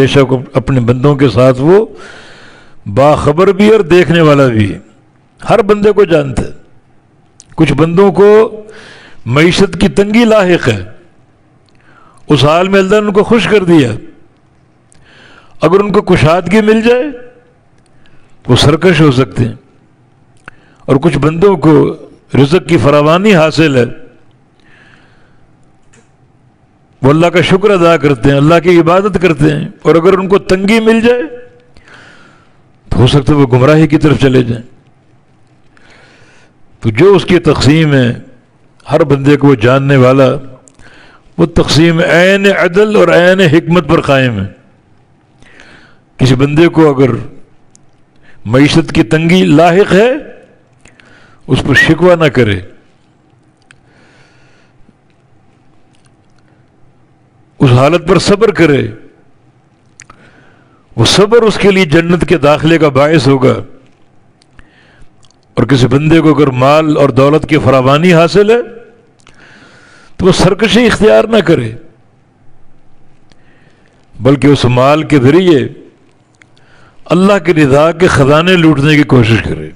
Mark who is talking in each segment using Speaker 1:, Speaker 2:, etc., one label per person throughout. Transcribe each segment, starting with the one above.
Speaker 1: بے شک اپنے بندوں کے ساتھ وہ باخبر بھی اور دیکھنے والا بھی ہے، ہر بندے کو جانتا ہے۔ کچھ بندوں کو معیشت کی تنگی لاحق ہے، اس حال میں اللہ نے ان کو خوش کر دیا، اگر ان کو کشادگی مل جائے وہ سرکش ہو سکتے ہیں، اور کچھ بندوں کو رزق کی فراوانی حاصل ہے، وہ اللہ کا شکر ادا کرتے ہیں، اللہ کی عبادت کرتے ہیں، اور اگر ان کو تنگی مل جائے تو ہو سکتا ہے وہ گمراہی کی طرف چلے جائیں۔ تو جو اس کی تقسیم ہے ہر بندے کو وہ جاننے والا، وہ تقسیم عین عدل اور عین حکمت پر قائم ہے۔ کسی بندے کو اگر معیشت کی تنگی لاحق ہے اس پر شکوہ نہ کرے، اس حالت پر صبر کرے، وہ صبر اس کے لیے جنت کے داخلے کا باعث ہوگا۔ اور کسی بندے کو اگر مال اور دولت کی فراوانی حاصل ہے تو وہ سرکشی اختیار نہ کرے، بلکہ اس مال کے ذریعے اللہ کی رضا کے خزانے لوٹنے کی کوشش کرے۔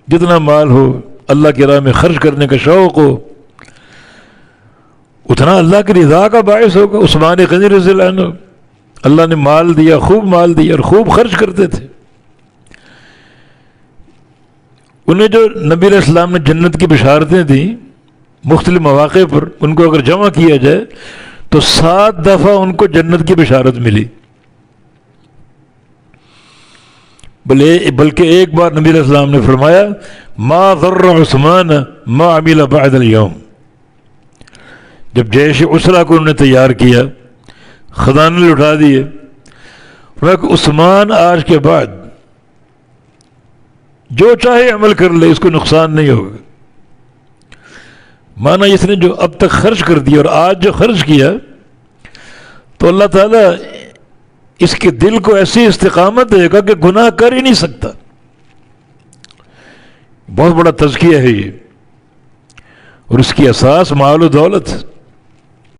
Speaker 1: جتنا مال ہو اللہ کی راہ میں خرچ کرنے کا شوق ہو، اتنا اللہ کی رضا کا باعث ہوگا۔ عثمان غنی رضی اللہ عنہ، اللہ نے مال دیا، خوب مال دیا اور خوب خرچ کرتے تھے۔ انہیں جو نبی علیہ السلام نے جنت کی بشارتیں دیں مختلف مواقع پر، ان کو اگر جمع کیا جائے تو 7 دفعہ ان کو جنت کی بشارت ملی، بلکہ ایک بار نبی علیہ السلام نے فرمایا ما ضر عثمان ما عمل بعد اليوم۔ جب جیش اسرا کو انہوں نے تیار کیا، خزانے لٹا دیے، فرمایا کہ عثمان آج کے بعد جو چاہے عمل کر لے اس کو نقصان نہیں ہوگا۔ مانا اس نے جو اب تک خرچ کر دیا اور آج جو خرچ کیا تو اللہ تعالیٰ اس کے دل کو ایسی استقامت دے گا کہ گناہ کر ہی نہیں سکتا۔ بہت بڑا تزکیہ ہے یہ، اور اس کی اساس مال و دولت۔